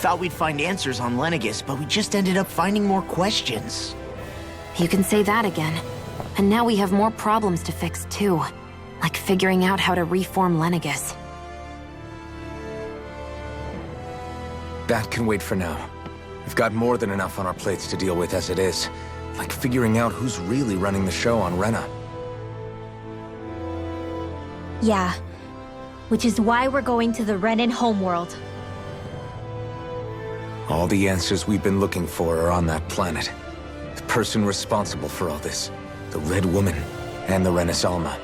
thought we'd find answers on Lenegis, but we just ended up finding more questions. You can say that again. And now we have more problems to fix, too. Like figuring out how to reform Lenegis. That can wait for now. We've got more than enough on our plates to deal with as it is. Like figuring out who's really running the show on Rena. Yeah. Which is why we're going to the Renan homeworld. All the answers we've been looking for are on that planet. The person responsible for all this. The Red Woman and the Renis Alma.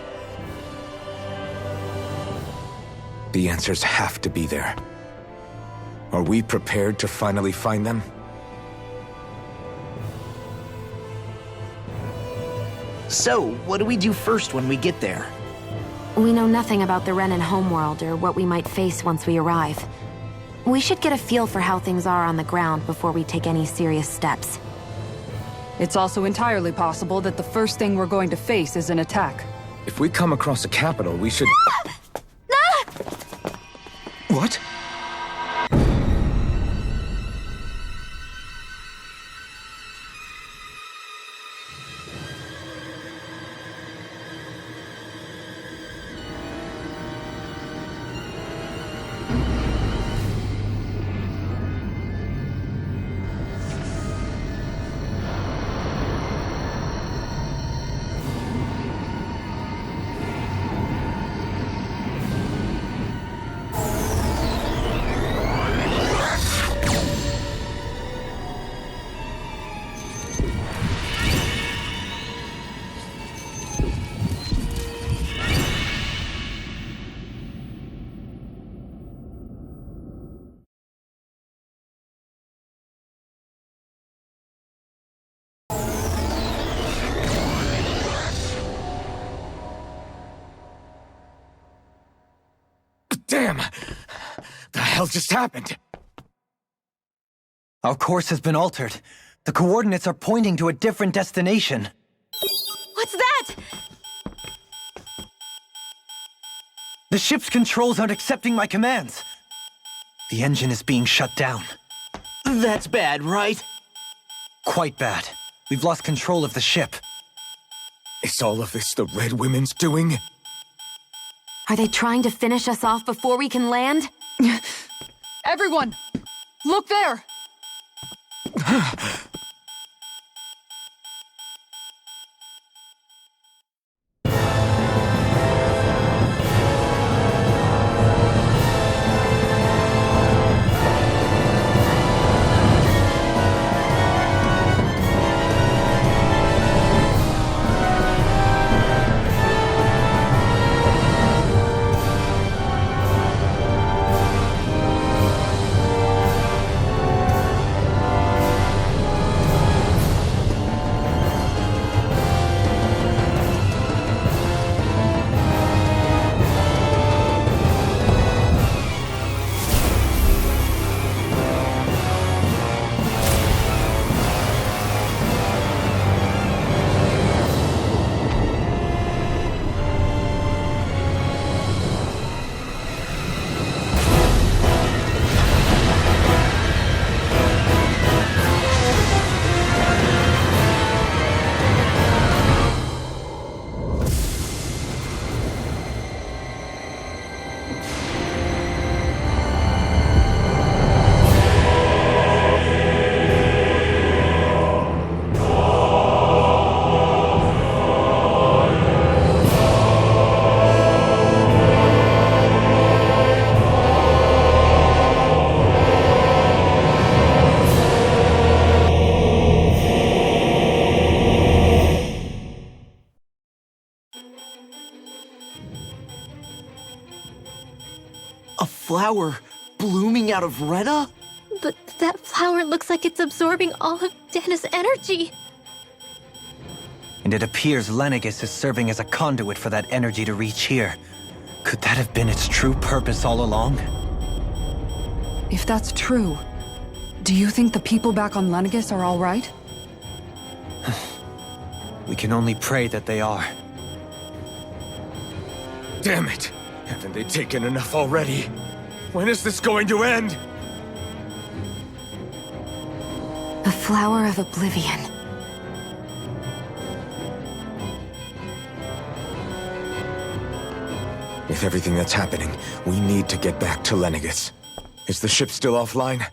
The answers have to be there. Are we prepared to finally find them? So, what do we do first when we get there? We know nothing about the Renan homeworld or what we might face once we arrive. We should get a feel for how things are on the ground before we take any serious steps. It's also entirely possible that the first thing we're going to face is an attack. If we come across a capital, we should... What? Damn! The hell just happened? Our course has been altered. The coordinates are pointing to a different destination. What's that? The ship's controls aren't accepting my commands. The engine is being shut down. That's bad, right? Quite bad. We've lost control of the ship. Is all of this the Red Women's doing? Are they trying to finish us off before we can land? Everyone! Look there! Flower blooming out of Rena? But that flower looks like it's absorbing all of Dana's energy. And it appears Lenegis is serving as a conduit for that energy to reach here. Could that have been its true purpose all along? If that's true, do you think the people back on Lenegis are all right? We can only pray that they are. Damn it! Haven't they taken enough already? When is this going to end? Flower of Oblivion. With everything that's happening, we need to get back to Lenegis. Is the ship still offline?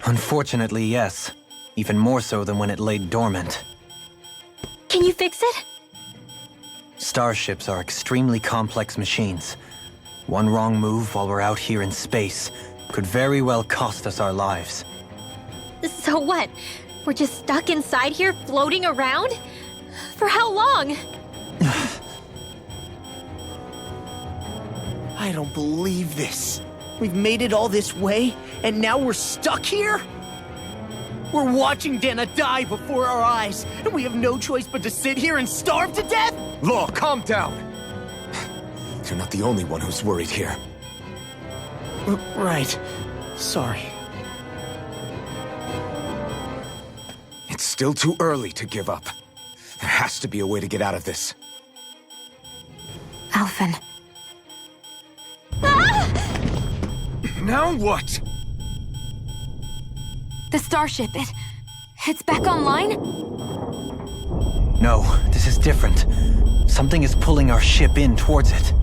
Unfortunately, yes. Even more so than when it lay dormant. Can you fix it? Starships are extremely complex machines. One wrong move while we're out here in space could very well cost us our lives. So what? We're just stuck inside here, floating around? For how long? I don't believe this. We've made it all this way, and now we're stuck here? We're watching Dana die before our eyes, and we have no choice but to sit here and starve to death? Law, calm down! You're not the only one who's worried here. Right. Sorry. It's still too early to give up. There has to be a way to get out of this. Alphen. Now what? The starship, it's back online? No, this is different. Something is pulling our ship in towards it.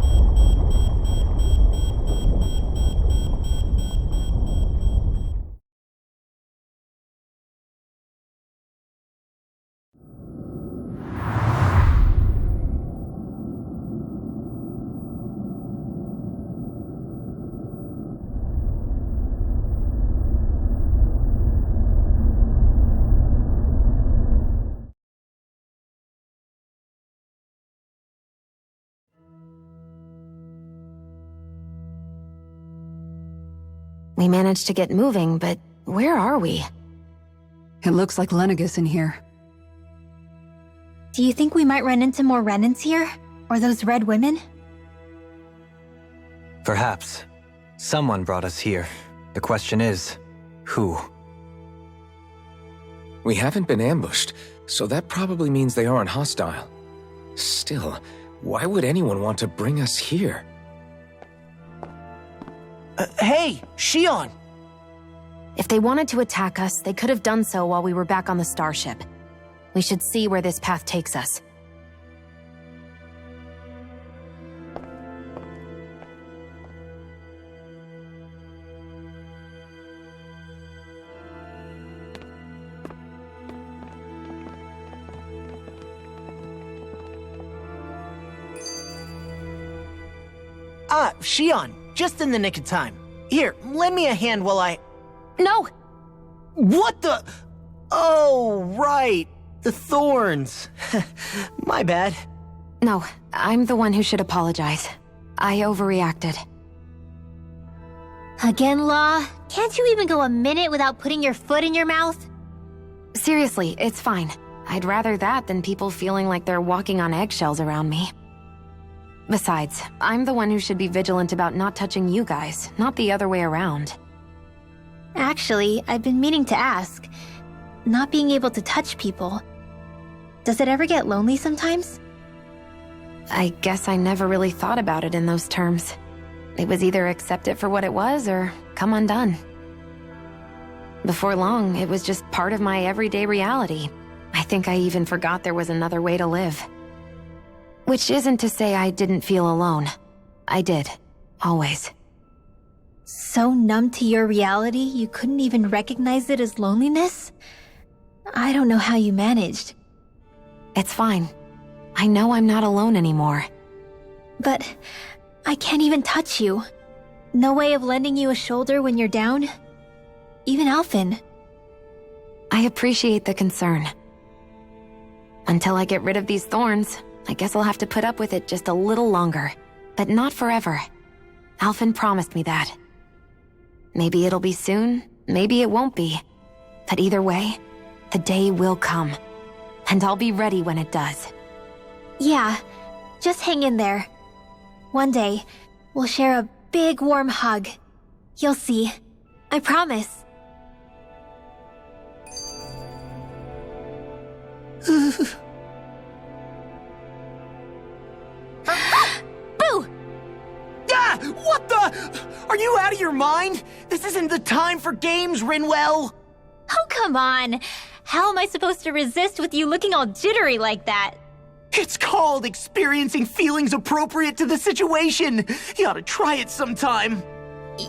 We managed to get moving, but where are we? It looks like Lenegis in here. Do you think we might run into more Renans here? Or those red women? Perhaps. Someone brought us here. The question is, who? We haven't been ambushed, so that probably means they aren't hostile. Still, why would anyone want to bring us here? Hey, Shion! If they wanted to attack us, they could have done so while we were back on the starship. We should see where this path takes us. Shion, just in the nick of time. Here, lend me a hand while I... No! What the... Oh, right. The thorns. My bad. No, I'm the one who should apologize. I overreacted. Again, Law? Can't you even go a minute without putting your foot in your mouth? Seriously, it's fine. I'd rather that than people feeling like they're walking on eggshells around me. Besides, I'm the one who should be vigilant about not touching you guys, not the other way around. Actually, I've been meaning to ask. Not being able to touch people, does it ever get lonely sometimes? I guess I never really thought about it in those terms. It was either accept it for what it was or come undone. Before long, it was just part of my everyday reality. I think I even forgot there was another way to live. Which isn't to say I didn't feel alone. I did. Always. So numb to your reality, you couldn't even recognize it as loneliness? I don't know how you managed. It's fine. I know I'm not alone anymore. But I can't even touch you. No way of lending you a shoulder when you're down? Even Alphen. I appreciate the concern. Until I get rid of these thorns, I guess I'll have to put up with it just a little longer. But not forever. Alphen promised me that. Maybe it'll be soon, maybe it won't be. But either way, the day will come. And I'll be ready when it does. Yeah, just hang in there. One day, we'll share a big warm hug. You'll see. I promise. Boo! Ah! What the? Are you out of your mind? This isn't the time for games, Rinwell! How come Come on. How am I supposed to resist with you looking all jittery like that? It's called experiencing feelings appropriate to the situation. You ought to try it sometime.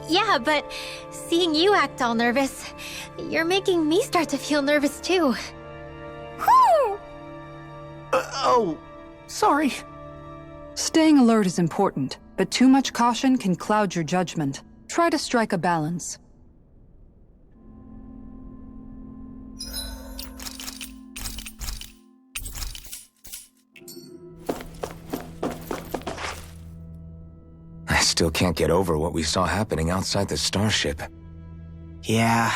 Yeah, but seeing you act all nervous, you're making me start to feel nervous too. Whew! Oh, sorry. Staying alert is important, but too much caution can cloud your judgment. Try to strike a balance. I still can't get over what we saw happening outside the starship. Yeah,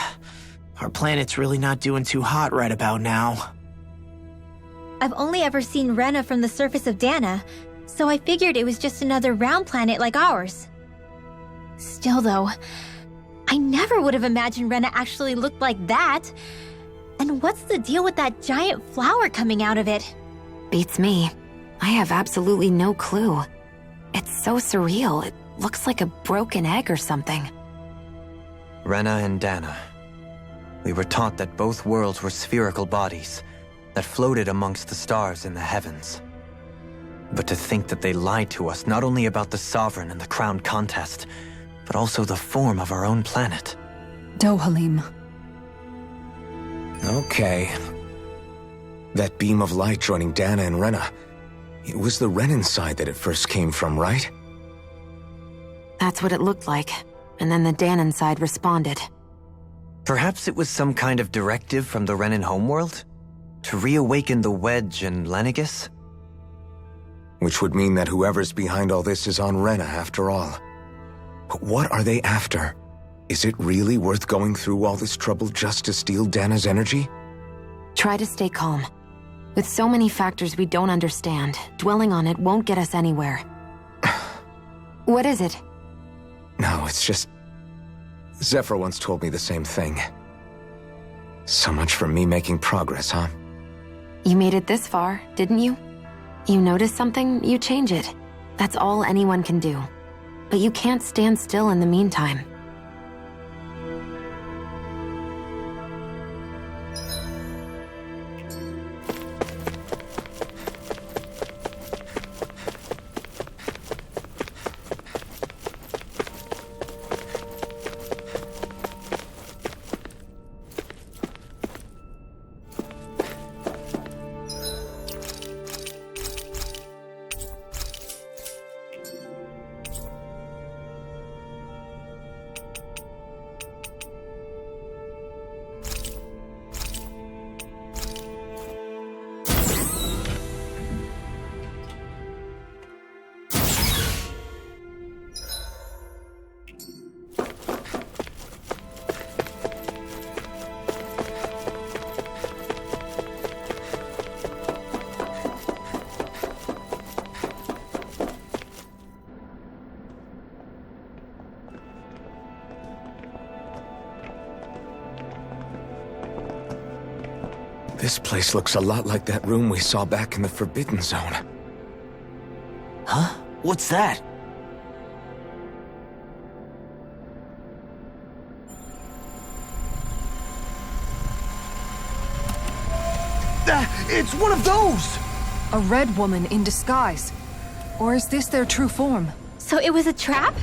our planet's really not doing too hot right about now. I've only ever seen Rena from the surface of Dana, so I figured it was just another round planet like ours. Still though, I never would have imagined Rena actually looked like that. And what's the deal with that giant flower coming out of it? Beats me. I have absolutely no clue. It's so surreal. It looks like a broken egg or something. Rena and Dana. We were taught that both worlds were spherical bodies that floated amongst the stars in the heavens. But to think that they lied to us not only about the Sovereign and the Crown contest, but also the form of our own planet. Dohalim. Okay. That beam of light joining Dana and Rena. It was the Renan side that it first came from, right? That's what it looked like. And then the Danon side responded. Perhaps it was some kind of directive from the Renan homeworld? To reawaken the Wedge and Lenegis? Which would mean that whoever's behind all this is on Rena after all. But what are they after? Is it really worth going through all this trouble just to steal Dana's energy? Try to stay calm. With so many factors we don't understand, dwelling on it won't get us anywhere. What is it? No, it's just... Zephyr once told me the same thing. So much for me making progress, huh? You made it this far, didn't you? You notice something, you change it. That's all anyone can do. But you can't stand still in the meantime. This place looks a lot like that room we saw back in the Forbidden Zone. Huh? What's that? It's one of those! A red woman in disguise. Or is this their true form? So it was a trap?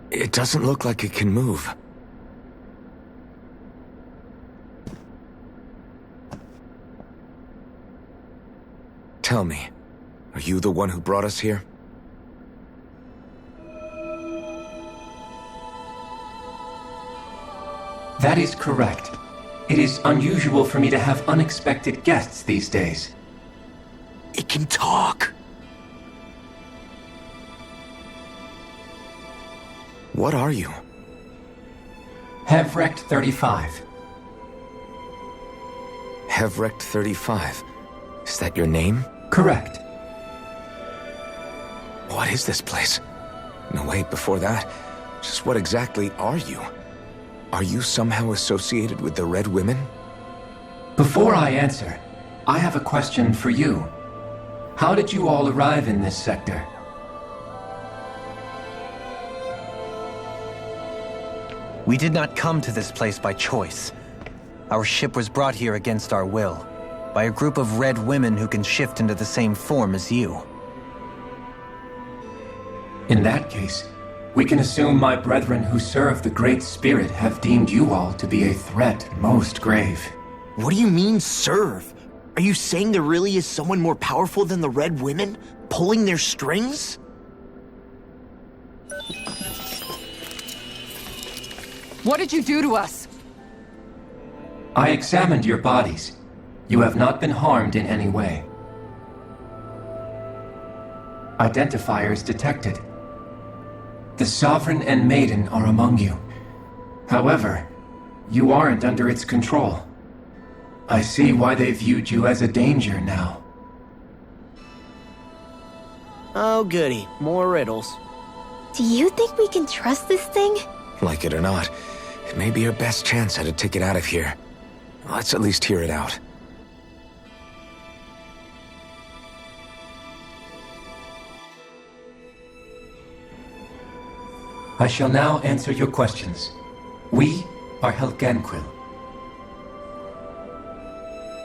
It doesn't look like it can move. Tell me, are you the one who brought us here? That is correct. It is unusual for me to have unexpected guests these days. It can talk. What are you? Hevrect 35. Hevrect 35. Is that your name? Correct. What is this place? No, wait, before that, just what exactly are you? Are you somehow associated with the Red Women? Before I answer, I have a question for you. How did you all arrive in this sector? We did not come to this place by choice. Our ship was brought here against our will, by a group of red women who can shift into the same form as you. In that case, we can assume my brethren who serve the Great Spirit have deemed you all to be a threat most grave. What do you mean, serve? Are you saying there really is someone more powerful than the Red Women, pulling their strings? What did you do to us? I examined your bodies. You have not been harmed in any way. Identifiers detected. The Sovereign and Maiden are among you. However, you aren't under its control. I see why they viewed you as a danger now. Oh goody, more riddles. Do you think we can trust this thing? Like it or not, it may be our best chance at a ticket out of here. Let's at least hear it out. I shall now answer your questions. We are Helganquil.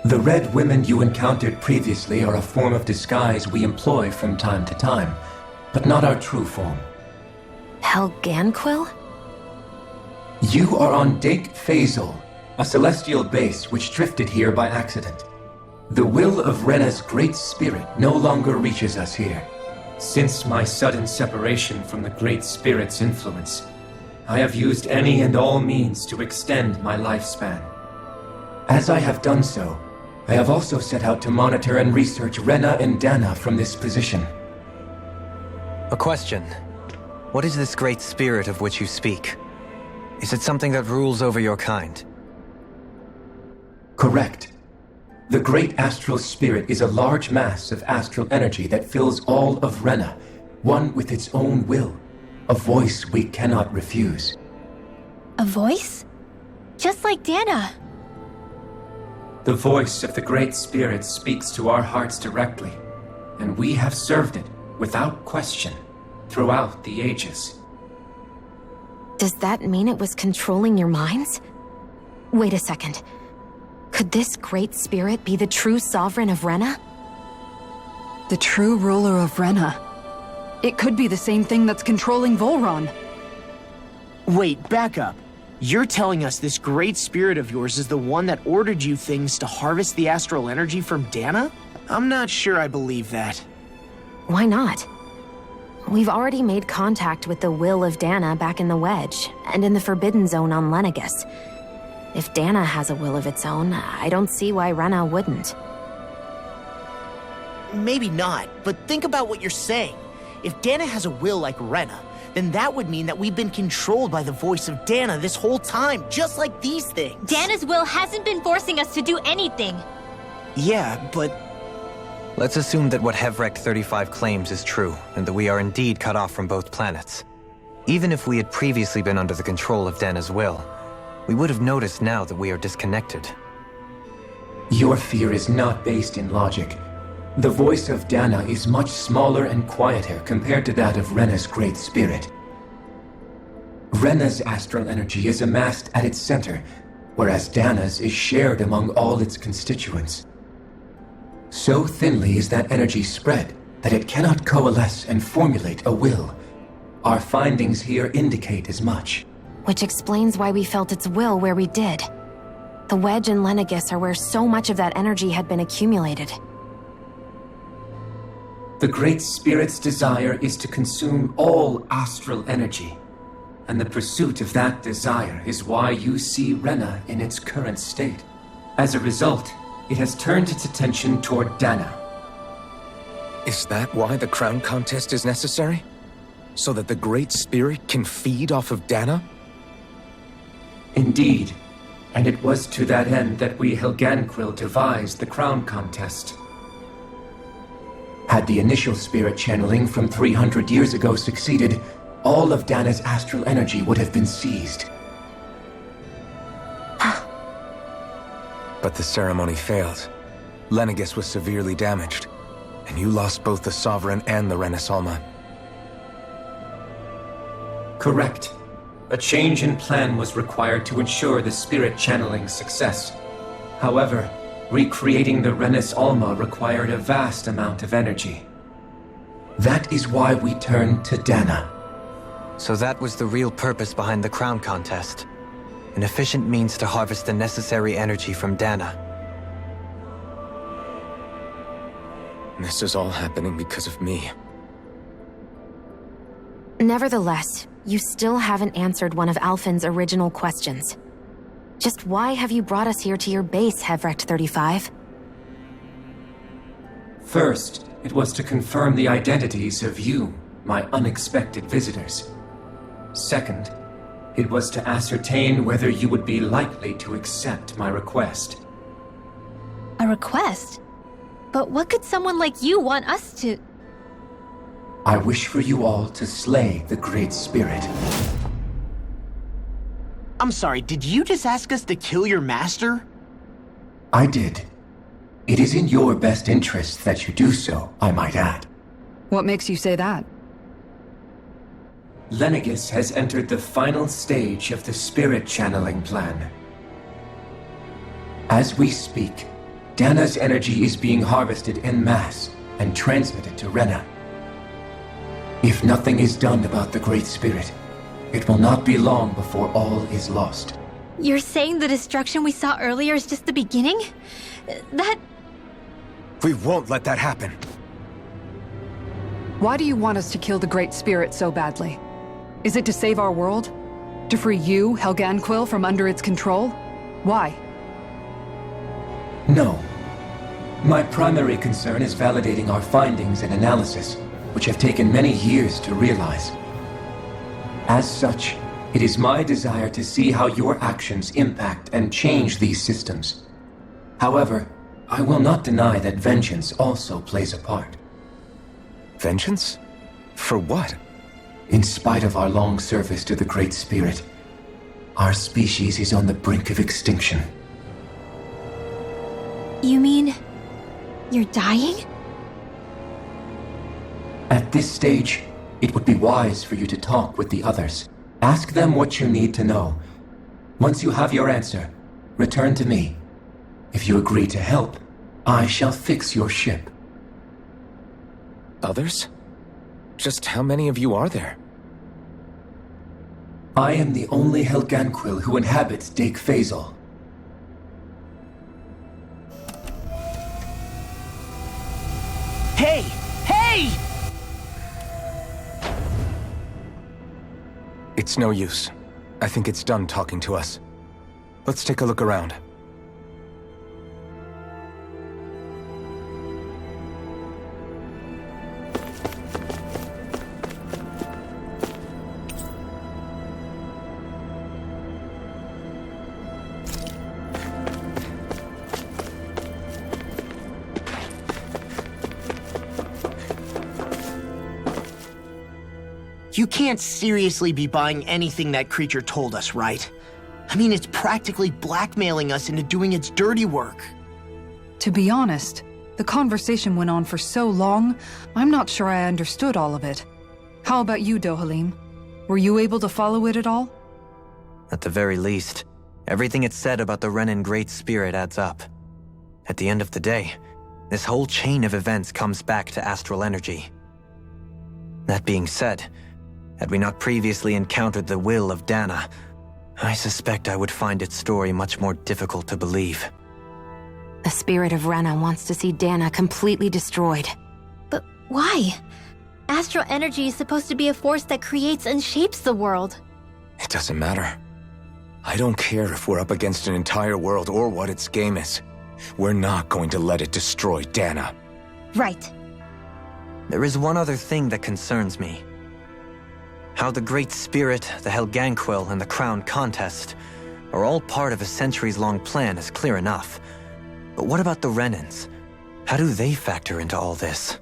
The red women you encountered previously are a form of disguise we employ from time to time, but not our true form. Helganquil? You are on Dake Phasol, a celestial base which drifted here by accident. The will of Rena's great spirit no longer reaches us here. Since my sudden separation from the Great Spirit's influence, I have used any and all means to extend my lifespan. As I have done so, I have also set out to monitor and research Rena and Dana from this position. A question. What is this great spirit of which you speak? Is it something that rules over your kind? Correct. The Great Astral Spirit is a large mass of astral energy that fills all of Rena, one with its own will, a voice we cannot refuse. A voice? Just like Dana. The voice of the Great Spirit speaks to our hearts directly, and we have served it, without question, throughout the ages. Does that mean it was controlling your minds? Wait a second. Could this great spirit be the true sovereign of Rena? The true ruler of Rena. It could be the same thing that's controlling Volron. Wait, back up. You're telling us this great spirit of yours is the one that ordered you things to harvest the astral energy from Dana? I'm not sure I believe that. Why not? We've already made contact with the will of Dana back in the Wedge, and in the Forbidden Zone on Lenegus. If Dana has a will of its own, I don't see why Rena wouldn't. Maybe not, but think about what you're saying. If Dana has a will like Rena, then that would mean that we've been controlled by the voice of Dana this whole time, just like these things. Dana's will hasn't been forcing us to do anything. Yeah, but... Let's assume that what Hevrect 35 claims is true, and that we are indeed cut off from both planets. Even if we had previously been under the control of Dana's will, we would have noticed now that we are disconnected. Your fear is not based in logic. The voice of Dana is much smaller and quieter compared to that of Rena's great spirit. Rena's astral energy is amassed at its center, whereas Dana's is shared among all its constituents. So thinly is that energy spread that it cannot coalesce and formulate a will. Our findings here indicate as much. Which explains why we felt its will where we did. The Wedge and Lenegus are where so much of that energy had been accumulated. The Great Spirit's desire is to consume all astral energy, and the pursuit of that desire is why you see Rena in its current state. As a result, it has turned its attention toward Dana. Is that why the crown contest is necessary? So that the Great Spirit can feed off of Dana? Indeed, and it was to that end that we Helganquil devised the crown contest. Had the initial spirit channeling from 300 years ago succeeded, all of Dana's astral energy would have been seized. But the ceremony failed. Lenegus was severely damaged. And you lost both the Sovereign and the Renaissance. Correct. A change in plan was required to ensure the spirit channeling's success. However, recreating the Renaissance required a vast amount of energy. That is why we turned to Dana. So that was the real purpose behind the crown contest. An efficient means to harvest the necessary energy from Dana. This is all happening because of me. Nevertheless, you still haven't answered one of Alphen's original questions. Just why have you brought us here to your base, Hevrecht 35? First, it was to confirm the identities of you, my unexpected visitors. Second, it was to ascertain whether you would be likely to accept my request. A request? But what could someone like you want us to... I wish for you all to slay the Great Spirit. I'm sorry, did you just ask us to kill your master? I did. It is in your best interest that you do so, I might add. What makes you say that? Lenegis has entered the final stage of the spirit channeling plan. As we speak, Dana's energy is being harvested en masse and transmitted to Rena. If nothing is done about the Great Spirit, it will not be long before all is lost. You're saying the destruction we saw earlier is just the beginning? That... We won't let that happen. Why do you want us to kill the Great Spirit so badly? Is it to save our world? To free you, Helganquil, from under its control? Why? No. My primary concern is validating our findings and analysis, which have taken many years to realize. As such, it is my desire to see how your actions impact and change these systems. However, I will not deny that vengeance also plays a part. Vengeance? For what? In spite of our long service to the Great Spirit, our species is on the brink of extinction. You mean... you're dying? At this stage, it would be wise for you to talk with the others. Ask them what you need to know. Once you have your answer, return to me. If you agree to help, I shall fix your ship. Others? Just how many of you are there? I am the only Helganquil who inhabits Dake Faisal. Hey! Hey! It's no use. I think it's done talking to us. Let's take a look around. You can't seriously be buying anything that creature told us, right? I mean, it's practically blackmailing us into doing its dirty work. To be honest, the conversation went on for so long, I'm not sure I understood all of it. How about you, Dohalim? Were you able to follow it at all? At the very least, everything it said about the Renan Great Spirit adds up. At the end of the day, this whole chain of events comes back to astral energy. That being said, had we not previously encountered the will of Dana, I suspect I would find its story much more difficult to believe. The spirit of Rena wants to see Dana completely destroyed. But why? Astral energy is supposed to be a force that creates and shapes the world. It doesn't matter. I don't care if we're up against an entire world or what its game is. We're not going to let it destroy Dana. Right. There is one other thing that concerns me. How the Great Spirit, the Helganquil, and the Crown Contest are all part of a centuries-long plan is clear enough. But what about the Renans? How do they factor into all this?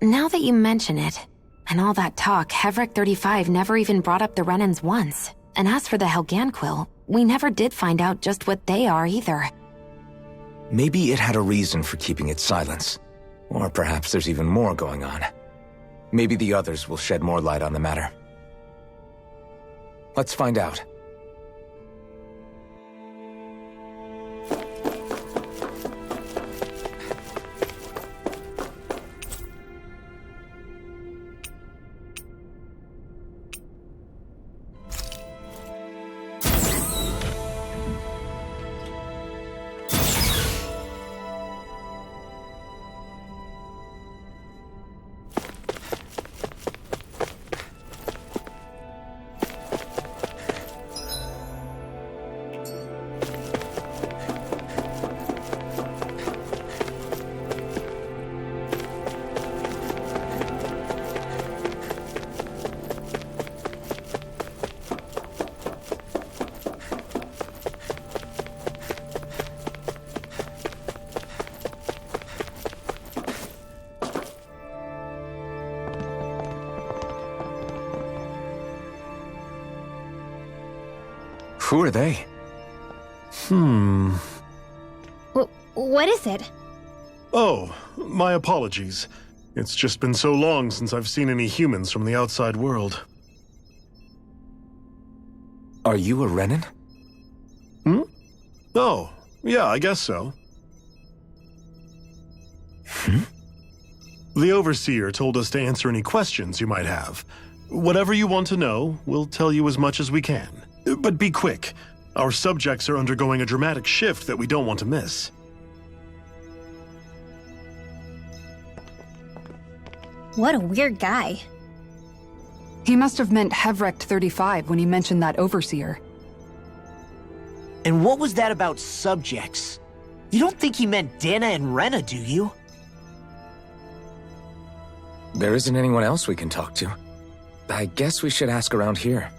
Now that you mention it, and all that talk, Hevrecht 35 never even brought up the Renans once. And as for the Helganquil, we never did find out just what they are either. Maybe it had a reason for keeping its silence. Or perhaps there's even more going on. Maybe the others will shed more light on the matter. Let's find out. Who are they? What is it? Oh, my apologies. It's just been so long since I've seen any humans from the outside world. Are you a Renan? Oh, yeah, I guess so. The Overseer told us to answer any questions you might have. Whatever you want to know, we'll tell you as much as we can. But be quick. Our subjects are undergoing a dramatic shift that we don't want to miss. What a weird guy. He must have meant Hevrecht 35 when he mentioned that Overseer. And what was that about subjects? You don't think he meant Dana and Rena, do you? There isn't anyone else we can talk to. I guess we should ask around here.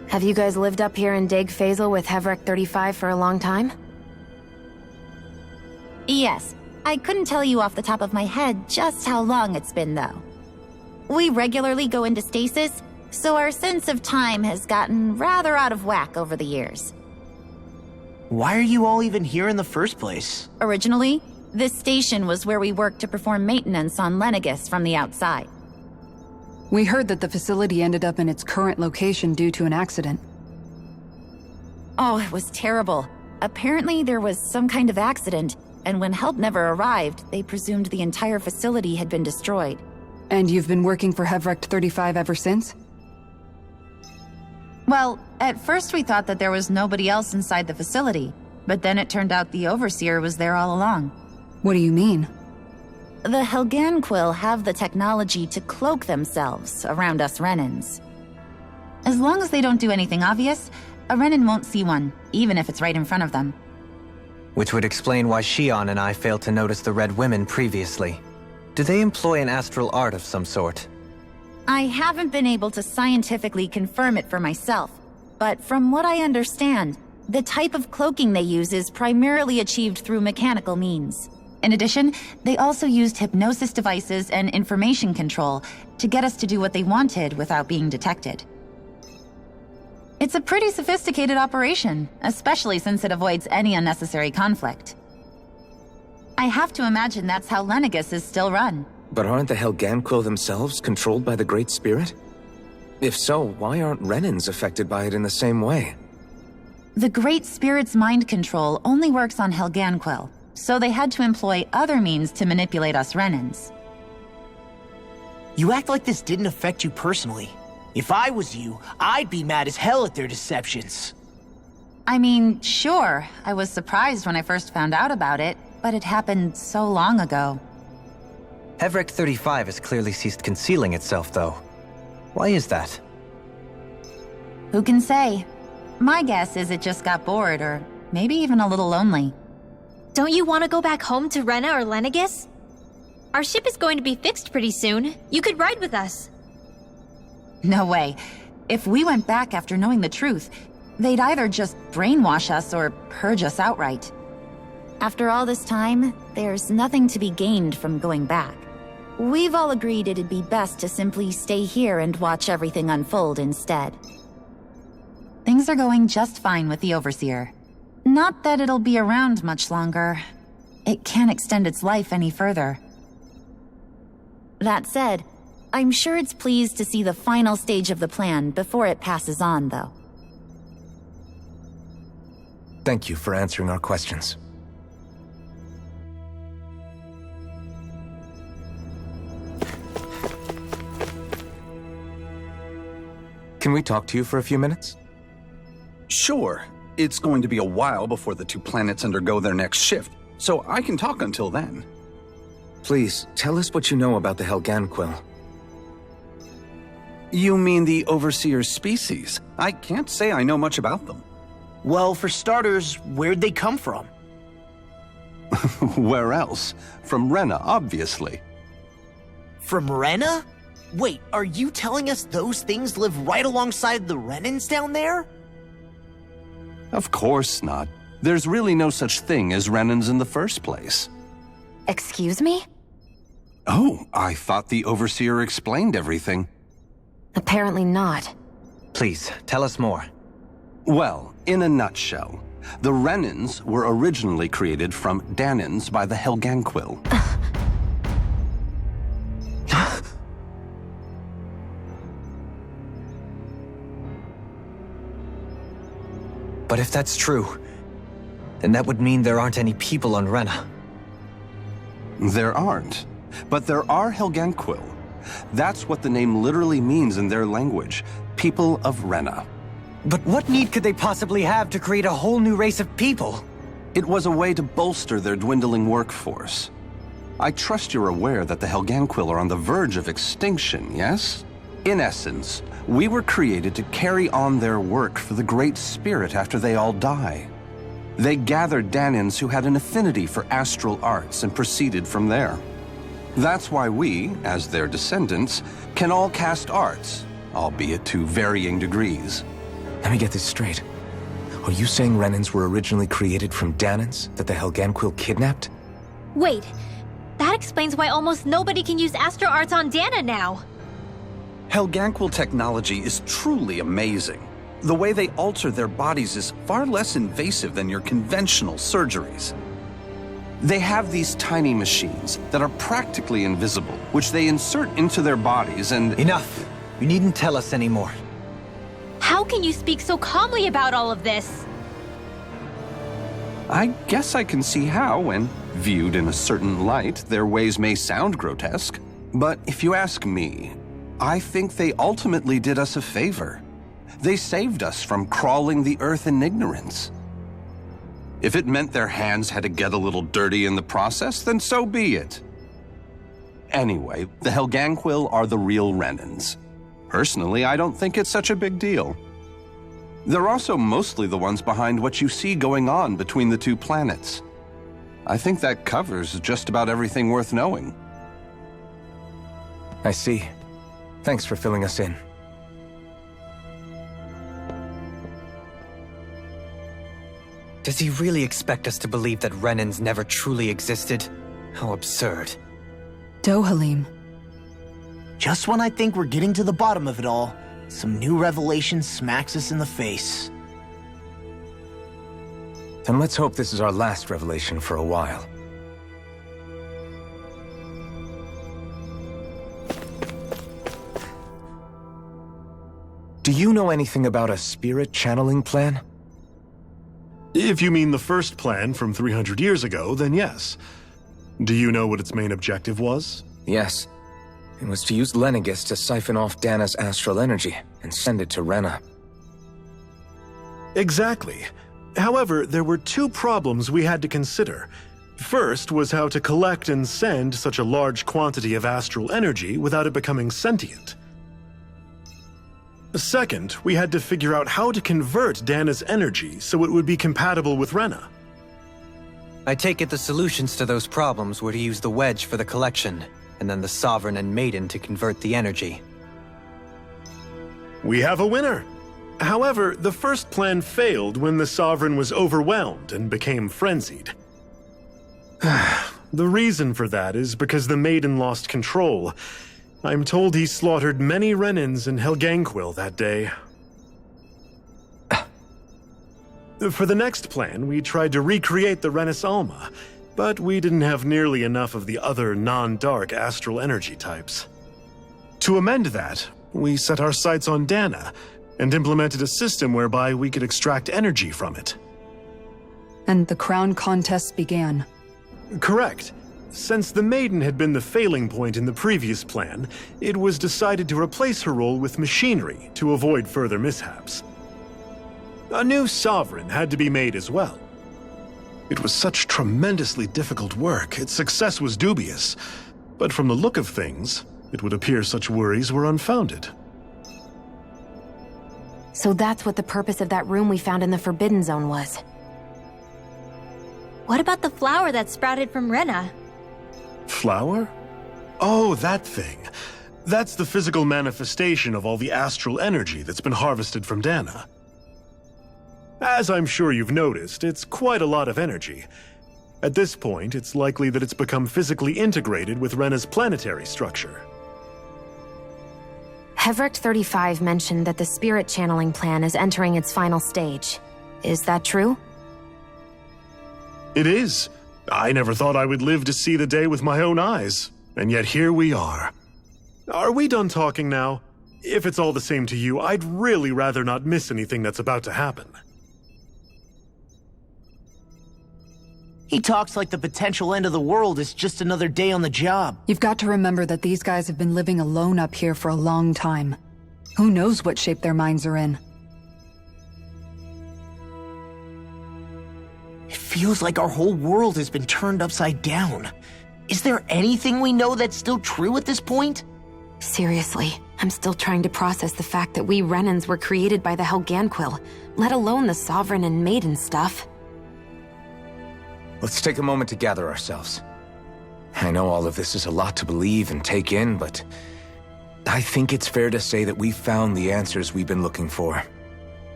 Have you guys lived up here in Deg Faisal with Hevrecht 35 for a long time? Yes. I couldn't tell you off the top of my head just how long it's been, though. We regularly go into stasis, so our sense of time has gotten rather out of whack over the years. Why are you all even here in the first place? Originally, this station was where we worked to perform maintenance on Lenegis from the outside. We heard that the facility ended up in its current location due to an accident. Oh, it was terrible. Apparently there was some kind of accident, and when help never arrived, they presumed the entire facility had been destroyed. And you've been working for Hevrecht 35 ever since? Well, at first we thought that there was nobody else inside the facility, but then it turned out the Overseer was there all along. What do you mean? The Helganquil have the technology to cloak themselves around us Renans. As long as they don't do anything obvious, a Renan won't see one, even if it's right in front of them. Which would explain why Shion and I failed to notice the Red Women previously. Do they employ an astral art of some sort? I haven't been able to scientifically confirm it for myself, but from what I understand, the type of cloaking they use is primarily achieved through mechanical means. In addition, they also used hypnosis devices and information control to get us to do what they wanted without being detected. It's a pretty sophisticated operation, especially since it avoids any unnecessary conflict. I have to imagine that's how Lenegis is still run. But aren't the Helganquil themselves controlled by the Great Spirit? If so, why aren't Renans affected by it in the same way? The Great Spirit's mind control only works on Helganquil, so they had to employ other means to manipulate us Renans. You act like this didn't affect you personally. If I was you, I'd be mad as hell at their deceptions. I mean, sure, I was surprised when I first found out about it, but it happened so long ago. Hevrecht 35 has clearly ceased concealing itself, though. Why is that? Who can say? My guess is it just got bored, or maybe even a little lonely. Don't you want to go back home to Rena or Lenegis? Our ship is going to be fixed pretty soon. You could ride with us. No way. If we went back after knowing the truth, they'd either just brainwash us or purge us outright. After all this time, there's nothing to be gained from going back. we've all agreed it'd be best to simply stay here and watch everything unfold instead. Things are going just fine with the Overseer. Not that it'll be around much longer. It can't extend its life any further. That said, I'm sure it's pleased to see the final stage of the plan before it passes on, though. Thank you for answering our questions. Can we talk to you for a few minutes? Sure. It's going to be a while before the two planets undergo their next shift, so I can talk until then. Please, tell us what you know about the Helganquill. You mean the Overseer's species? I can't say I know much about them. Well, for starters, where'd they come from? Where else? From Rena, obviously. From Rena? Wait, are you telling us those things live right alongside the Renans down there? Of course not. There's really no such thing as Renans in the first place. Excuse me? Oh, I thought the Overseer explained everything. Apparently not. Please, tell us more. Well, in a nutshell, the Renans were originally created from Danans by the Helganquill. But if that's true, then that would mean there aren't any people on Rena. There aren't, but there are Helganquill. That's what the name literally means in their language, people of Rena. But what need could they possibly have to create a whole new race of people? It was a way to bolster their dwindling workforce. I trust you're aware that the Helganquill are on the verge of extinction, yes? In essence, we were created to carry on their work for the Great Spirit after they all die. They gathered Danans who had an affinity for astral arts and proceeded from there. That's why we, as their descendants, can all cast arts, albeit to varying degrees. Let me get this straight. Are you saying Renans were originally created from Danans that the Helganquill kidnapped? Wait, that explains why almost nobody can use astral arts on Dana now. Helganquill technology is truly amazing. The way they alter their bodies is far less invasive than your conventional surgeries. They have these tiny machines that are practically invisible, which they insert into their bodies and— Enough! You needn't tell us anymore. How can you speak so calmly about all of this? I guess I can see how, when viewed in a certain light, their ways may sound grotesque. But if you ask me, I think they ultimately did us a favor. They saved us from crawling the earth in ignorance. If it meant their hands had to get a little dirty in the process, then so be it. Anyway, the Helganquill are the real Renans. Personally, I don't think it's such a big deal. They're also mostly the ones behind what you see going on between the two planets. I think that covers just about everything worth knowing. I see. Thanks for filling us in. Does he really expect us to believe that Renans never truly existed? How absurd. Dohalim. Just when I think we're getting to the bottom of it all, some new revelation smacks us in the face. Then let's hope this is our last revelation for a while. Do you know anything about a spirit channeling plan? If you mean the first plan from 300 years ago, then yes. Do you know what its main objective was? Yes. It was to use Lenegis to siphon off Dana's astral energy and send it to Rena. Exactly. However, there were two problems we had to consider. First was how to collect and send such a large quantity of astral energy without it becoming sentient. Second, we had to figure out how to convert Dana's energy so it would be compatible with Rena. I take it the solutions to those problems were to use the wedge for the collection, and then the Sovereign and Maiden to convert the energy. We have a winner! However, the first plan failed when the Sovereign was overwhelmed and became frenzied. The reason for that is because the Maiden lost control. I'm told he slaughtered many Renans in Helganquil that day. For the next plan, we tried to recreate the Renis Alma, but we didn't have nearly enough of the other non-dark astral energy types. To amend that, we set our sights on Dana, and implemented a system whereby we could extract energy from it. And the crown contests began. Correct. Since the Maiden had been the failing point in the previous plan, it was decided to replace her role with machinery to avoid further mishaps. A new sovereign had to be made as well. It was such tremendously difficult work, its success was dubious. But from the look of things, it would appear such worries were unfounded. So that's what the purpose of that room we found in the Forbidden Zone was. What about the flower that sprouted from Rena? Flower? Oh, that thing. That's the physical manifestation of all the astral energy that's been harvested from Dana. As I'm sure you've noticed, it's quite a lot of energy. At this point, it's likely that it's become physically integrated with Rena's planetary structure. Hevrecht 35 mentioned that the spirit channeling plan is entering its final stage. Is that true? It is. I never thought I would live to see the day with my own eyes, and yet here we are. Are we done talking now? If it's all the same to you, I'd really rather not miss anything that's about to happen. He talks like the potential end of the world is just another day on the job. You've got to remember that these guys have been living alone up here for a long time. Who knows what shape their minds are in? It feels like our whole world has been turned upside down. Is there anything we know that's still true at this point? Seriously, I'm still trying to process the fact that we Renans were created by the Helganquil, let alone the Sovereign and Maiden stuff. Let's take a moment to gather ourselves. I know all of this is a lot to believe and take in, but I think it's fair to say that we've found the answers we've been looking for.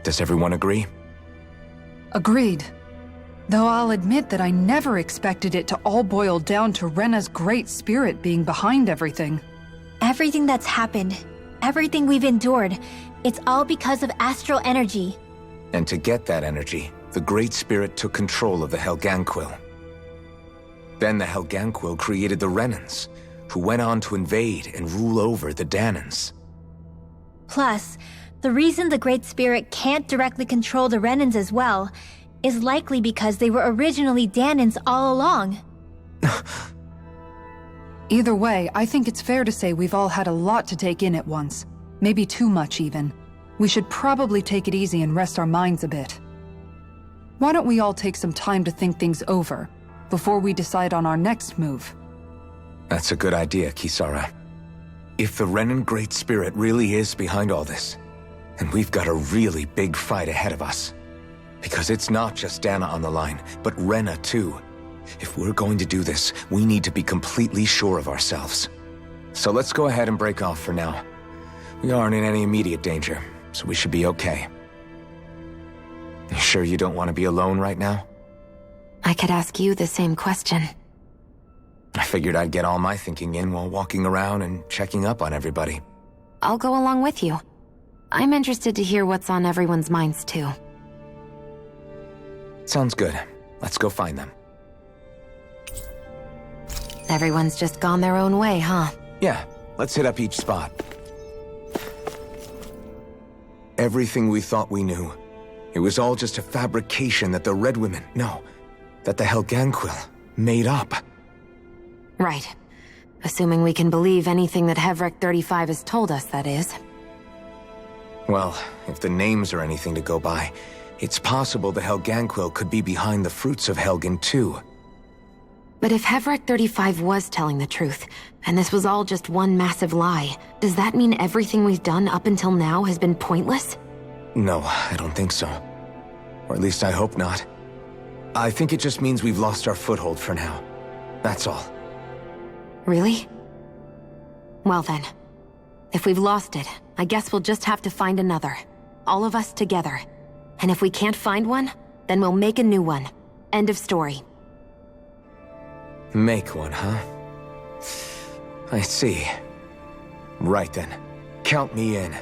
Does everyone agree? Agreed. Though I'll admit that I never expected it to all boil down to Rena's great spirit being behind everything. Everything that's happened, everything we've endured, it's all because of astral energy. And to get that energy, the Great Spirit took control of the Helganquil. Then the Helganquil created the Renans, who went on to invade and rule over the Danans. Plus, the reason the Great Spirit can't directly control the Renans as well is likely because they were originally Danans all along. Either way, I think it's fair to say we've all had a lot to take in at once. Maybe too much, even. We should probably take it easy and rest our minds a bit. Why don't we all take some time to think things over, before we decide on our next move? That's a good idea, Kisara. If the Renan Great Spirit really is behind all this, then we've got a really big fight ahead of us. Because it's not just Dana on the line, but Rena too. If we're going to do this, we need to be completely sure of ourselves. So let's go ahead and break off for now. We aren't in any immediate danger, so we should be okay. You sure you don't want to be alone right now? I could ask you the same question. I figured I'd get all my thinking in while walking around and checking up on everybody. I'll go along with you. I'm interested to hear what's on everyone's minds too. Sounds good. Let's go find them. Everyone's just gone their own way, huh? Yeah, let's hit up each spot. Everything we thought we knew, it was all just a fabrication that the Red Women, that the Helganquil made up. Right. Assuming we can believe anything that Hevrecht 35 has told us, that is. Well, if the names are anything to go by, it's possible the Helganquil could be behind the fruits of Helgen too. But if Hevrecht 35 was telling the truth, and this was all just one massive lie, does that mean everything we've done up until now has been pointless? No, I don't think so. Or at least I hope not. I think it just means we've lost our foothold for now. That's all. Really? Well then, if we've lost it, I guess we'll just have to find another. All of us together. And if we can't find one, then we'll make a new one. End of story. Make one, huh? I see. Right then. Count me in.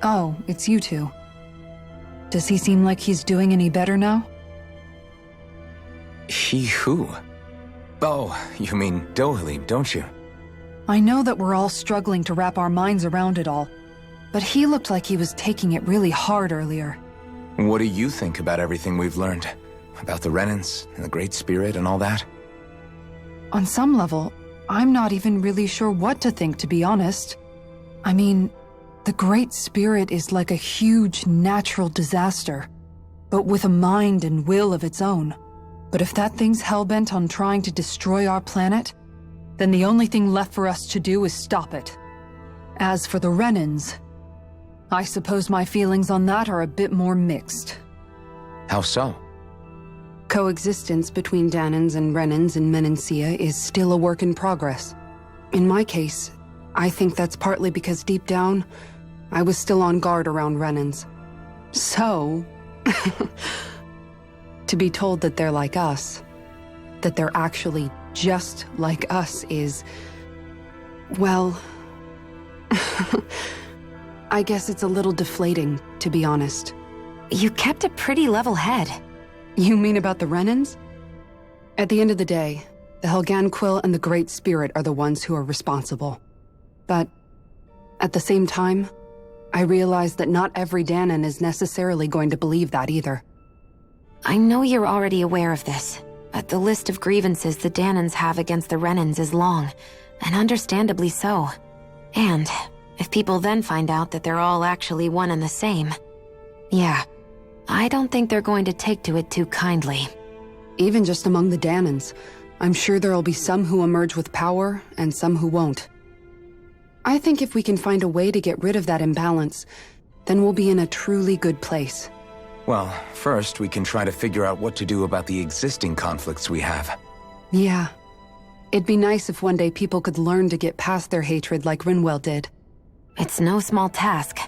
Oh, it's you two. Does he seem like he's doing any better now? He who? Oh, you mean Dohalim, don't you? I know that we're all struggling to wrap our minds around it all, but he looked like he was taking it really hard earlier. What do you think about everything we've learned? About the Renans, and the Great Spirit, and all that? On some level, I'm not even really sure what to think, to be honest. I mean, the Great Spirit is like a huge natural disaster, but with a mind and will of its own. But if that thing's hellbent on trying to destroy our planet, then the only thing left for us to do is stop it. As for the Renans, I suppose my feelings on that are a bit more mixed. How so? Coexistence between Danans and Renans in Menancia is still a work in progress. In my case, I think that's partly because deep down, I was still on guard around Renans. So, to be told that they're like us, that they're actually just like us is, well, I guess it's a little deflating, to be honest. You kept a pretty level head. You mean about the Renans? At the end of the day, the Helganquil and the Great Spirit are the ones who are responsible. But at the same time, I realize that not every Danan is necessarily going to believe that either. I know you're already aware of this, but the list of grievances the Danans have against the Renans is long, and understandably so. And if people then find out that they're all actually one and the same, yeah, I don't think they're going to take to it too kindly. Even just among the Danans, I'm sure there'll be some who emerge with power and some who won't. I think if we can find a way to get rid of that imbalance, then we'll be in a truly good place. Well, first we can try to figure out what to do about the existing conflicts we have. Yeah. It'd be nice if one day people could learn to get past their hatred like Rinwell did. It's no small task.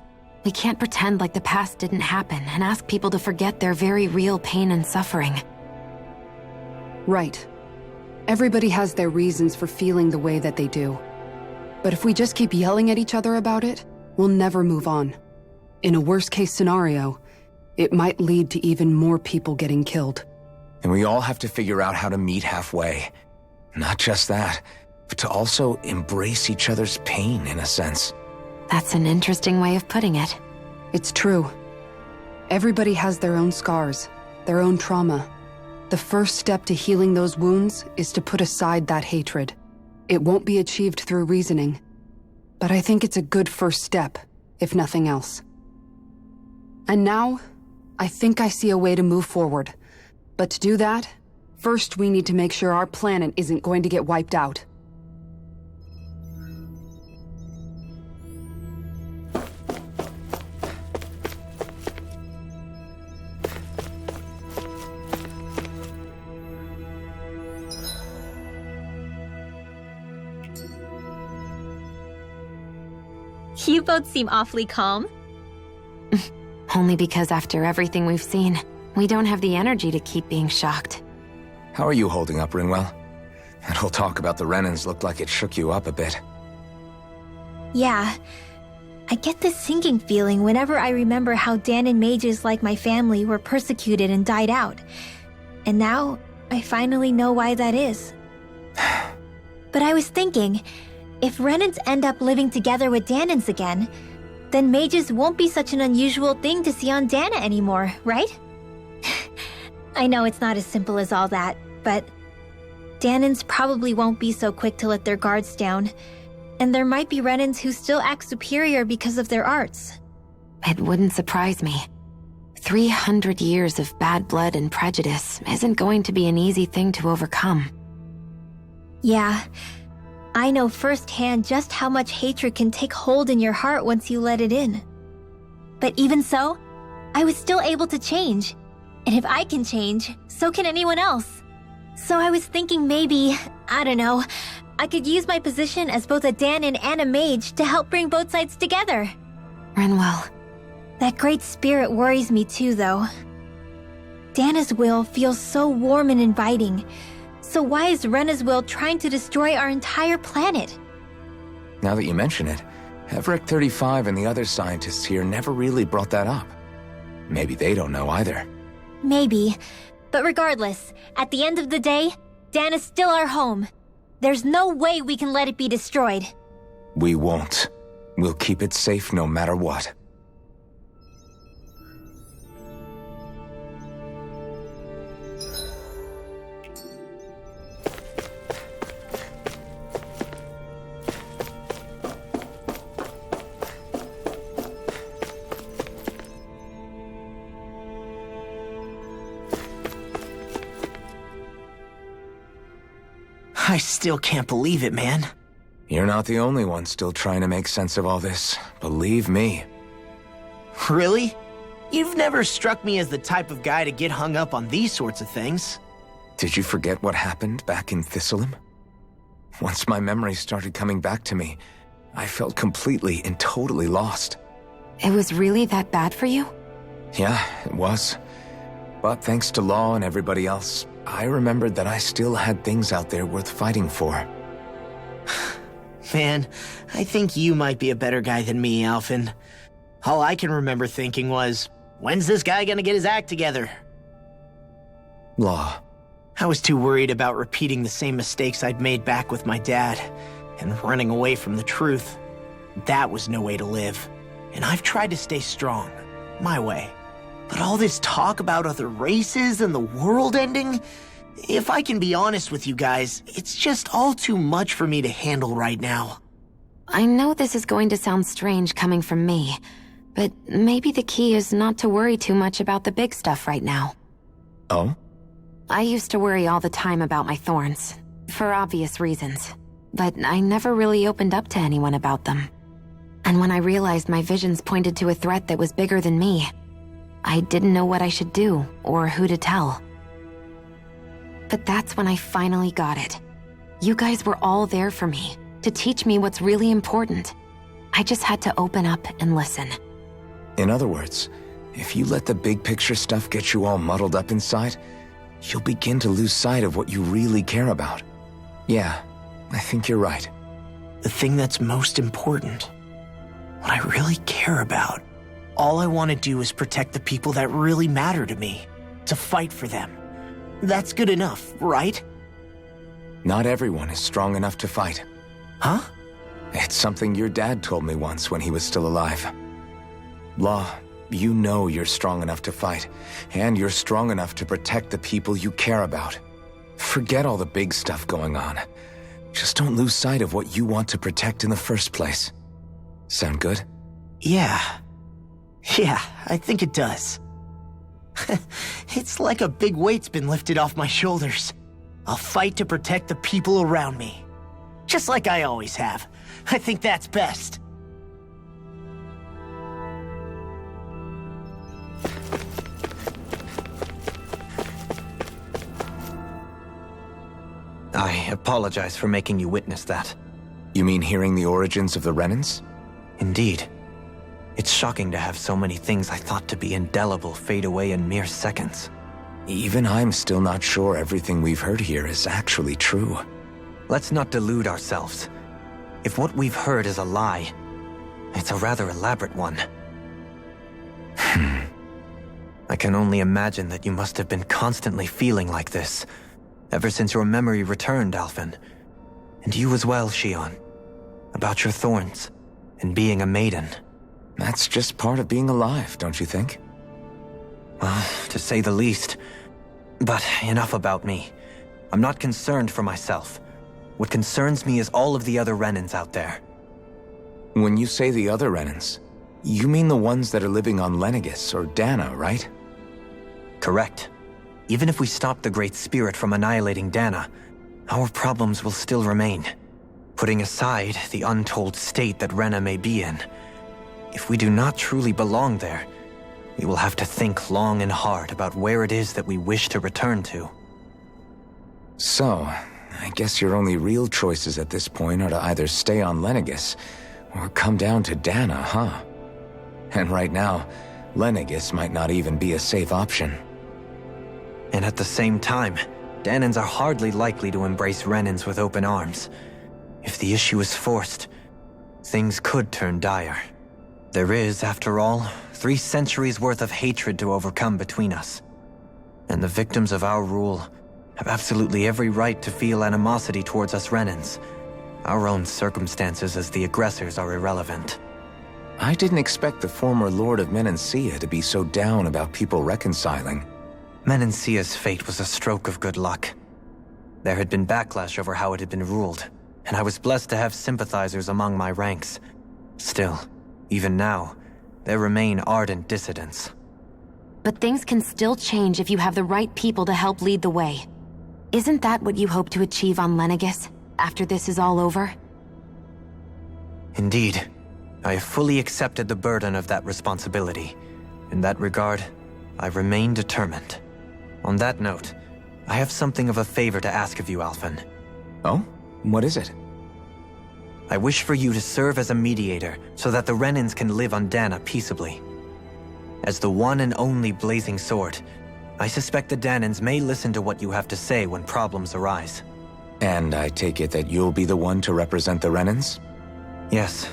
We can't pretend like the past didn't happen and ask people to forget their very real pain and suffering. Right. Everybody has their reasons for feeling the way that they do. But if we just keep yelling at each other about it, we'll never move on. In a worst-case scenario, it might lead to even more people getting killed. And we all have to figure out how to meet halfway. Not just that, but to also embrace each other's pain, in a sense. That's an interesting way of putting it. It's true. Everybody has their own scars, their own trauma. The first step to healing those wounds is to put aside that hatred. It won't be achieved through reasoning, but I think it's a good first step, if nothing else. And now, I think I see a way to move forward. But to do that, first we need to make sure our planet isn't going to get wiped out. You both seem awfully calm. Only because after everything we've seen, we don't have the energy to keep being shocked. How are you holding up, Rinwell? That whole talk about the Renans looked like it shook you up a bit. Yeah. I get this sinking feeling whenever I remember how Danan mages like my family were persecuted and died out. And now, I finally know why that is. But I was thinking, If Renans end up living together with Danans again, then mages won't be such an unusual thing to see on Dana anymore, right? I know it's not as simple as all that, but Danans probably won't be so quick to let their guards down, and there might be Renans who still act superior because of their arts. It wouldn't surprise me. 300 years of bad blood and prejudice isn't going to be an easy thing to overcome. Yeah, I know firsthand just how much hatred can take hold in your heart once you let it in. But even so, I was still able to change. And if I can change, so can anyone else. So I was thinking maybe, I don't know, I could use my position as both a Danan and a mage to help bring both sides together. Renwell. That great spirit worries me too, though. Dana's will feels so warm and inviting. So why is Rena's will trying to destroy our entire planet? Now that you mention it, Everett 35 and the other scientists here never really brought that up. Maybe they don't know either. Maybe. But regardless, at the end of the day, Dana's still our home. There's no way we can let it be destroyed. We won't. We'll keep it safe no matter what. I still can't believe it, man. You're not the only one still trying to make sense of all this. Believe me. Really? You've never struck me as the type of guy to get hung up on these sorts of things. Did you forget what happened back in Thistleum? Once my memory started coming back to me, I felt completely and totally lost. It was really that bad for you? Yeah, it was. But thanks to Law and everybody else, I remembered that I still had things out there worth fighting for. Man, I think you might be a better guy than me, Alphen. All I can remember thinking was, when's this guy gonna get his act together? Law. I was too worried about repeating the same mistakes I'd made back with my dad, and running away from the truth. That was no way to live. And I've tried to stay strong, my way. But all this talk about other races and the world ending, if I can be honest with you guys, it's just all too much for me to handle right now. I know this is going to sound strange coming from me, but maybe the key is not to worry too much about the big stuff right now. Oh? I used to worry all the time about my thorns, for obvious reasons, but I never really opened up to anyone about them. And when I realized my visions pointed to a threat that was bigger than me, I didn't know what I should do or who to tell. But that's when I finally got it. You guys were all there for me, to teach me what's really important. I just had to open up and listen. In other words, if you let the big picture stuff get you all muddled up inside, you'll begin to lose sight of what you really care about. Yeah, I think you're right. The thing that's most important, what I really care about. All I want to do is protect the people that really matter to me, to fight for them. That's good enough, right? Not everyone is strong enough to fight. Huh? It's something your dad told me once when he was still alive. Law, you know you're strong enough to fight, and you're strong enough to protect the people you care about. Forget all the big stuff going on. Just don't lose sight of what you want to protect in the first place. Sound good? Yeah, I think it does. It's like a big weight's been lifted off my shoulders. I'll fight to protect the people around me. Just like I always have. I think that's best. I apologize for making you witness that. You mean hearing the origins of the Renans? Indeed. It's shocking to have so many things I thought to be indelible fade away in mere seconds. Even I'm still not sure everything we've heard here is actually true. Let's not delude ourselves. If what we've heard is a lie, it's a rather elaborate one. I can only imagine that you must have been constantly feeling like this, ever since your memory returned, Alphen. And you as well, Shion. about your thorns, and being a maiden. That's just part of being alive, don't you think? Well, to say the least. But enough about me. I'm not concerned for myself. What concerns me is all of the other Renans out there. When you say the other Renans, you mean the ones that are living on Lenegis or Dana, right? Correct. Even if we stop the Great Spirit from annihilating Dana, our problems will still remain. Putting aside the untold state that Rena may be in, if we do not truly belong there, we will have to think long and hard about where it is that we wish to return to. So, I guess your only real choices at this point are to either stay on Lenegis or come down to Dana, huh? And right now, Lenegis might not even be a safe option. And at the same time, Danans are hardly likely to embrace Renans with open arms. If the issue is forced, things could turn dire. There is, after all, 3 centuries worth of hatred to overcome between us. And the victims of our rule have absolutely every right to feel animosity towards us Renans. Our own circumstances as the aggressors are irrelevant. I didn't expect the former Lord of Menancia to be so down about people reconciling. Menancia's fate was a stroke of good luck. There had been backlash over how it had been ruled, and I was blessed to have sympathizers among my ranks. Still, even now, there remain ardent dissidents. But things can still change if you have the right people to help lead the way. Isn't that what you hope to achieve on Lenegis, after this is all over? Indeed. I have fully accepted the burden of that responsibility. In that regard, I remain determined. On that note, I have something of a favor to ask of you, Alphen. Oh? What is it? I wish for you to serve as a mediator so that the Renans can live on Dana peaceably. As the one and only Blazing Sword, I suspect the Danans may listen to what you have to say when problems arise. And I take it that you'll be the one to represent the Renans? Yes.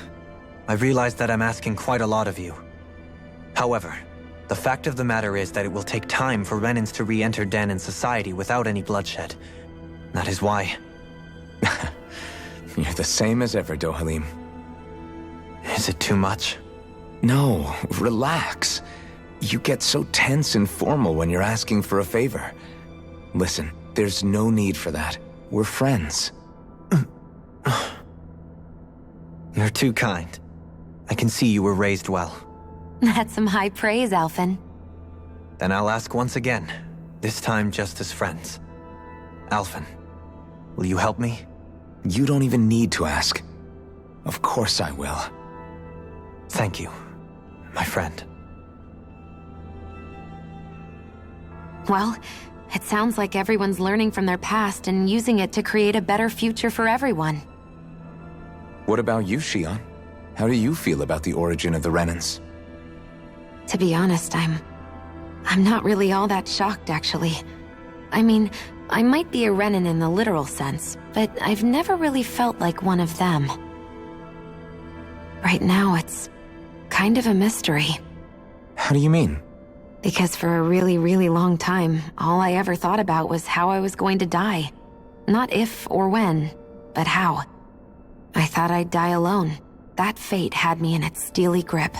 I realize that I'm asking quite a lot of you. However, the fact of the matter is that it will take time for Renans to re-enter Danan society without any bloodshed. That is why... You're the same as ever, Dohalim. Is it too much? No, relax. You get so tense and formal when you're asking for a favor. Listen, there's no need for that. We're friends. You're too kind. I can see you were raised well. That's some high praise, Alphen. Then I'll ask once again, this time just as friends. Alphen, will you help me? You don't even need to ask. Of course I will. Thank you, my friend. Well, it sounds like everyone's learning from their past and using it to create a better future for everyone. What about you, Shion? How do you feel about the origin of the Renans? To be honest, I'm not really all that shocked, actually. I mean, I might be a Renan in the literal sense, but I've never really felt like one of them. Right now, it's kind of a mystery. How do you mean? Because for a really, really long time, all I ever thought about was how I was going to die. Not if or when, but how. I thought I'd die alone. That fate had me in its steely grip.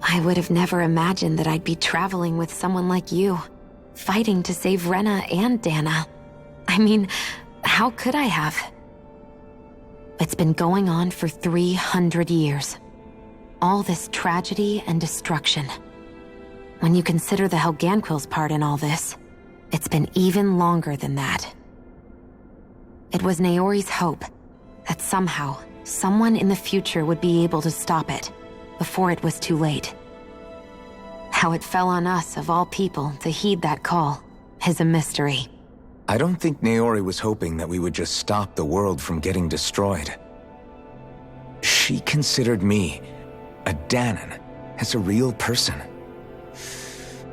I would have never imagined that I'd be traveling with someone like you, fighting to save Rena and Dana. I mean, how could I have? It's been going on for 300 years. All this tragedy and destruction. When you consider the Helganquil's part in all this, it's been even longer than that. It was Naori's hope that somehow, someone in the future would be able to stop it, before it was too late. How it fell on us, of all people, to heed that call, is a mystery. I don't think Naori was hoping that we would just stop the world from getting destroyed. She considered me, a Danan, as a real person.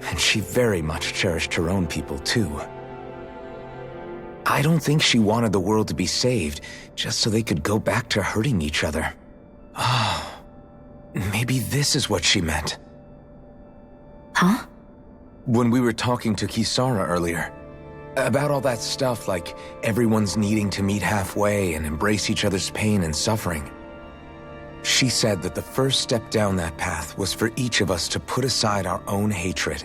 And she very much cherished her own people, too. I don't think she wanted the world to be saved just so they could go back to hurting each other. Oh, maybe this is what she meant. Huh? When we were talking to Kisara earlier, about all that stuff like everyone's needing to meet halfway and embrace each other's pain and suffering. She said that the first step down that path was for each of us to put aside our own hatred.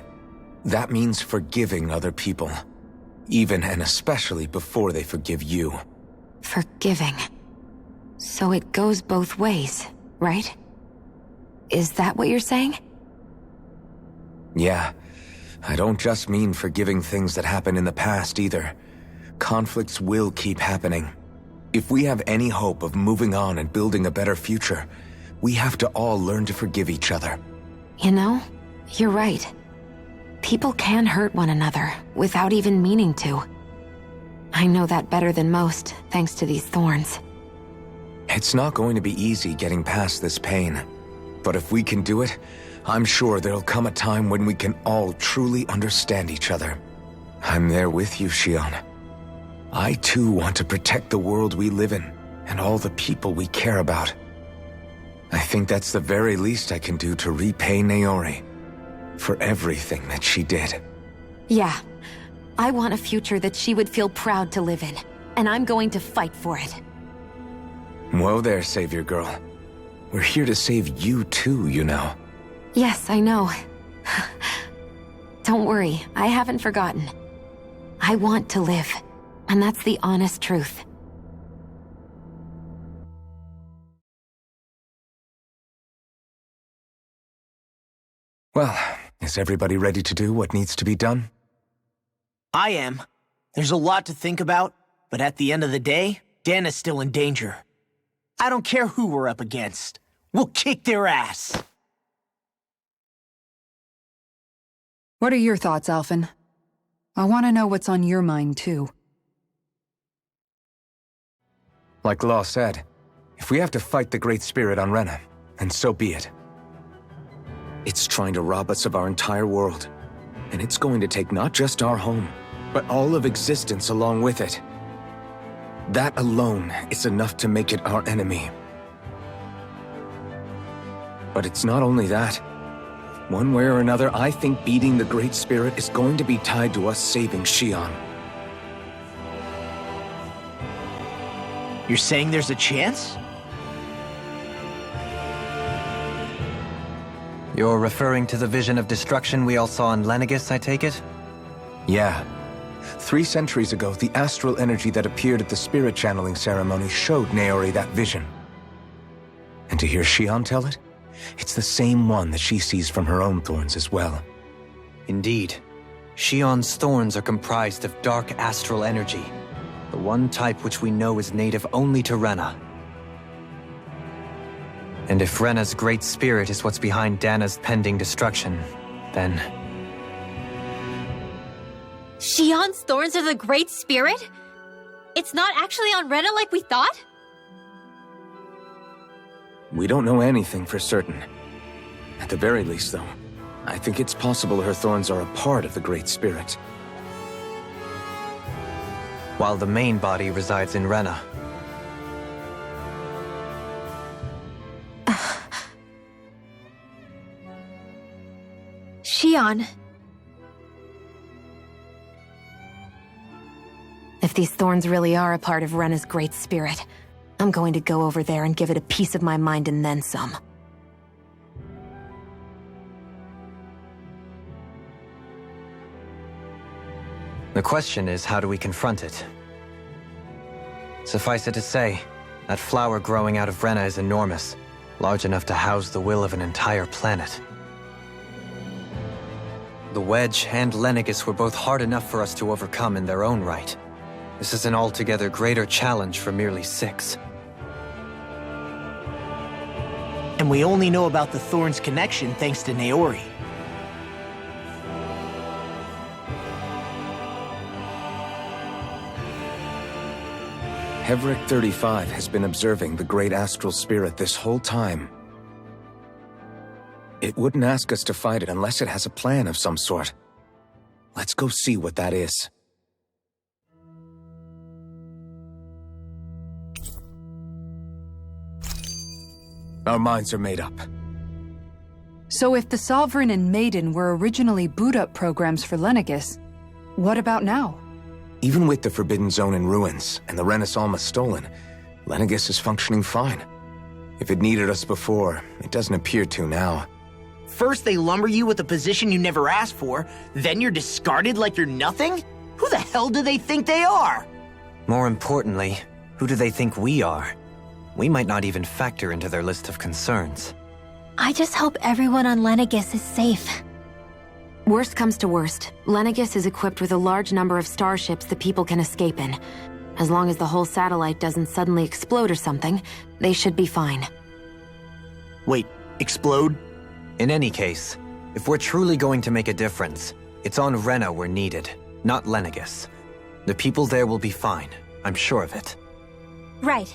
That means forgiving other people, even and especially before they forgive you. Forgiving. So it goes both ways, right? Is that what you're saying? Yeah. I don't just mean forgiving things that happened in the past either. Conflicts will keep happening. If we have any hope of moving on and building a better future, we have to all learn to forgive each other. You know, you're right. People can hurt one another without even meaning to. I know that better than most, thanks to these thorns. It's not going to be easy getting past this pain. But if we can do it, I'm sure there'll come a time when we can all truly understand each other. I'm there with you, Xion. I too want to protect the world we live in, and all the people we care about. I think that's the very least I can do to repay Naori for everything that she did. Yeah. I want a future that she would feel proud to live in, and I'm going to fight for it. Whoa there, Savior Girl. We're here to save you too, you know. Yes, I know. Don't worry, I haven't forgotten. I want to live, and that's the honest truth. Well, is everybody ready to do what needs to be done? I am. There's a lot to think about, but at the end of the day, Dana's still in danger. I don't care who we're up against. We'll kick their ass. What are your thoughts, Alphen? I want to know what's on your mind, too. Like Law said, if we have to fight the Great Spirit on Rena, then so be it. It's trying to rob us of our entire world, and it's going to take not just our home, but all of existence along with it. That alone is enough to make it our enemy. But it's not only that. One way or another, I think beating the Great Spirit is going to be tied to us saving Xion. You're saying there's a chance? You're referring to the vision of destruction we all saw in Lenegis, I take it? Yeah. 3 centuries ago, the astral energy that appeared at the spirit channeling ceremony showed Naori that vision. And to hear Xion tell it, it's the same one that she sees from her own thorns as well. Indeed. Xion's thorns are comprised of dark astral energy, the one type which we know is native only to Rena. And if Rena's great spirit is what's behind Dana's pending destruction, then... Xion's thorns are the Great Spirit? It's not actually on Rena like we thought? We don't know anything for certain. At the very least, though, I think it's possible her thorns are a part of the Great Spirit. While the main body resides in Rena. Xion. If these thorns really are a part of Rena's great spirit, I'm going to go over there and give it a piece of my mind and then some. The question is, how do we confront it? Suffice it to say, that flower growing out of Rena is enormous, large enough to house the will of an entire planet. The Wedge and Lenegis were both hard enough for us to overcome in their own right. This is an altogether greater challenge for merely 6. And we only know about the Thorns connection thanks to Naori. Hevric 35 has been observing the Great Astral Spirit this whole time. It wouldn't ask us to fight it unless it has a plan of some sort. Let's go see what that is. Our minds are made up. So if the Sovereign and Maiden were originally boot-up programs for Lenegis, what about now? Even with the Forbidden Zone in ruins and the Renaissance stolen, Lenegis is functioning fine. If it needed us before, it doesn't appear to now. First they lumber you with a position you never asked for, then you're discarded like you're nothing? Who the hell do they think they are? More importantly, who do they think we are? We might not even factor into their list of concerns. I just hope everyone on Lenegis is safe. Worst comes to worst, Lenegis is equipped with a large number of starships the people can escape in. As long as the whole satellite doesn't suddenly explode or something, they should be fine. Wait, explode? In any case, if we're truly going to make a difference, it's on Rena we're needed, not Lenegis. The people there will be fine, I'm sure of it. Right.